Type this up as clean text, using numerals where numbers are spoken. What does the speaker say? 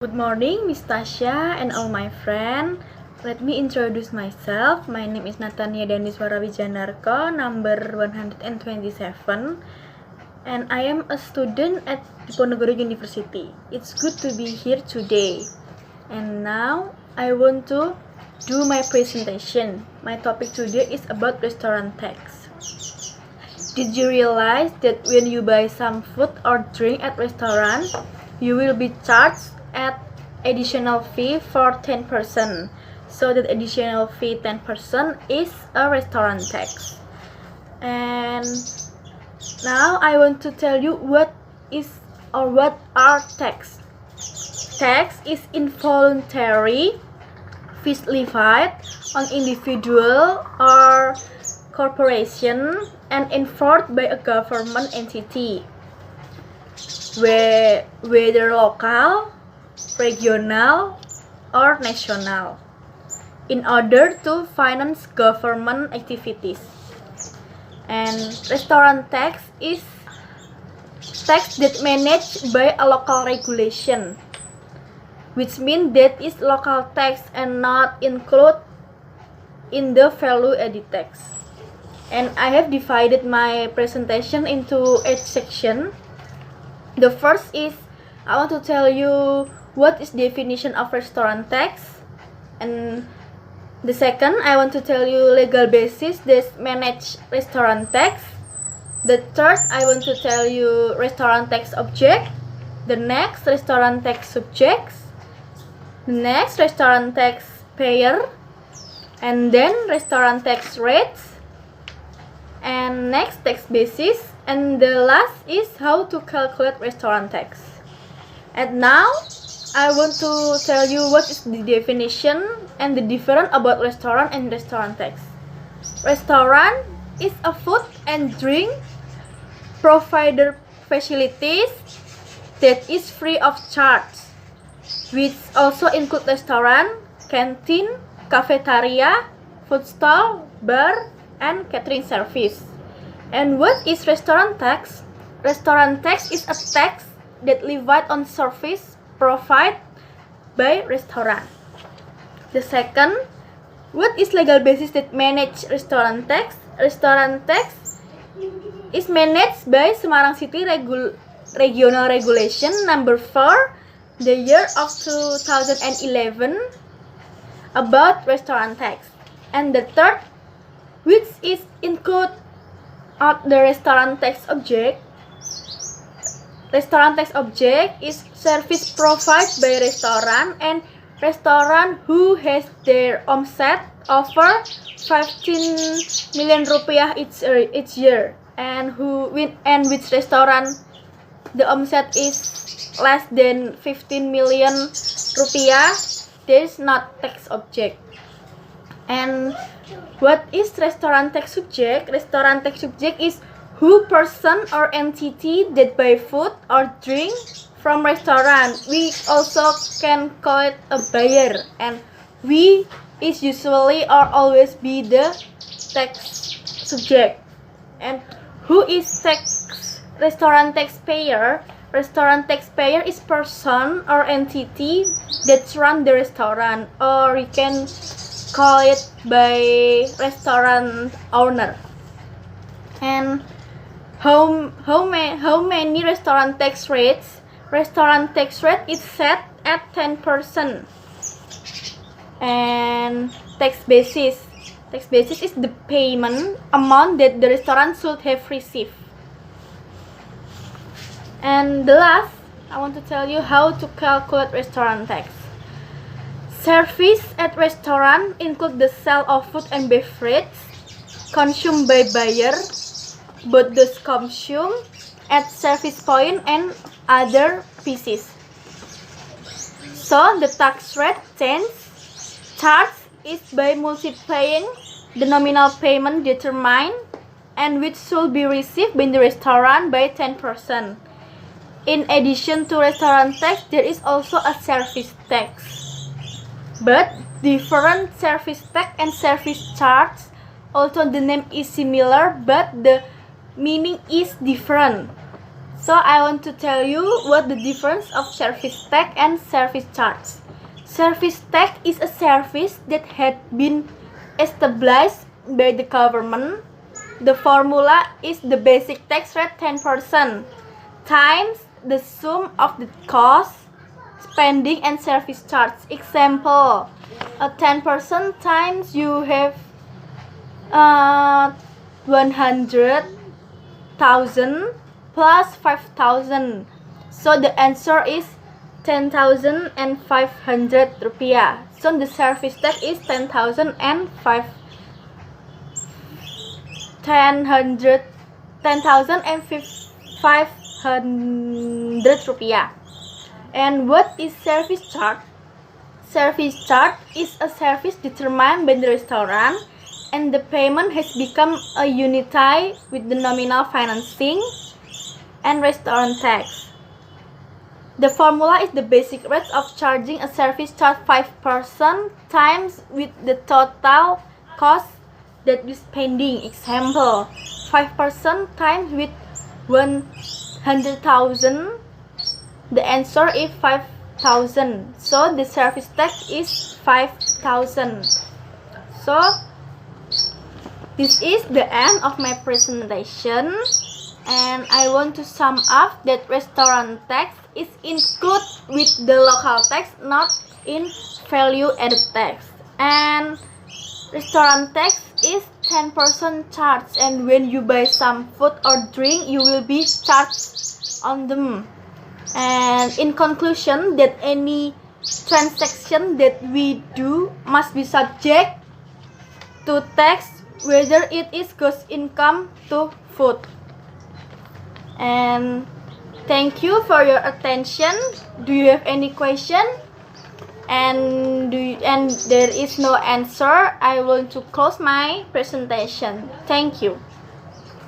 Good morning, Miss Tasha and all my friends. Let me introduce myself. My name is Natania Daniswara Wijanarko, number 127, and I am a student at Diponegoro University. It's good to be here today. And now I want to do my presentation. My topic today is about restaurant tax. Did you realize that when you buy some food or drink at restaurant, you will be charged at additional fee for 10%? So that additional fee 10% is a restaurant tax. And now I want to tell you what are tax. Tax is involuntary fees levied on individual or corporation and enforced by a government entity, whether local, regional, or national, in order to finance government activities. And restaurant tax is tax that managed by a local regulation, which means that is local tax and not included in the value added tax. And I have divided my presentation into 8 sections. The first is I want to tell you what is definition of restaurant tax, and the second I want to tell you legal basis that manage restaurant tax. The third I want to tell you restaurant tax object. The next restaurant tax subjects. The next restaurant tax payer, and then restaurant tax rates, and next tax basis, and the last is how to calculate restaurant tax. And now I want to tell you what is the definition and the difference about restaurant and restaurant tax. Restaurant is a food and drink provider facilities that is free of charge, which also include restaurant, canteen, cafeteria, food stall, bar, and catering service. And what is restaurant tax? Restaurant tax is a tax that levied on service provided by restaurant. The second, what is legal basis that manage restaurant tax? Restaurant tax is managed by Semarang City Regional Regulation number 4, the year of 2011, about restaurant tax. And the third, which is include of the restaurant tax object. Restaurant tax object is service provided by restaurant and restaurant who has their omset over 15 million rupiah each year, and which restaurant the omset is less than 15 million rupiah, there is not tax object. And what is restaurant tax subject? Restaurant tax subject is who person or entity that buy food or drink from restaurant. We also can call it a buyer, and we is usually or always be the tax subject. And who is restaurant taxpayer? Restaurant taxpayer is person or entity that run the restaurant, or we can call it by restaurant owner. And how many restaurant tax rates? Restaurant tax rate is set at 10%. And tax basis is the payment amount that the restaurant should have received. And the last, I want to tell you how to calculate restaurant tax. Service at restaurant include the sale of food and beverage consumed by buyer, both those consumed at service point and other pieces. So the tax rate charge is by multiplying the nominal payment determined and which should be received by the restaurant by 10%. In addition to restaurant tax, there is also a service tax. But different service tax and service charge, although the name is similar, but the meaning is different. So I want to tell you what the difference of service tax and service charge. Service tax is a service that had been established by the government. The formula is the basic tax rate 10% times the sum of the cost, spending and service charge. Example, 10% times you have 100,000 plus 5,000. So the answer is 10,500 rupiah. So the service tax is 10,500 rupiah. And what is service charge? Service charge is a service determined by the restaurant, and the payment has become a unity with the nominal financing and restaurant tax. The formula is the basic rate of charging a service charge 5% times with the total cost that is spending. Example, 5% times with 100,000. The answer is 5,000. So the service tax is 5,000. So this is the end of my presentation, and I want to sum up that restaurant tax is included with the local tax, not in value added tax. And restaurant tax is 10% charge, and when you buy some food or drink, you will be charged on them. And in conclusion, that any transaction that we do must be subject to tax, whether it is gross income to food. And thank you for your attention. Do you have any question? And there is no answer, I want to close my presentation. Thank you.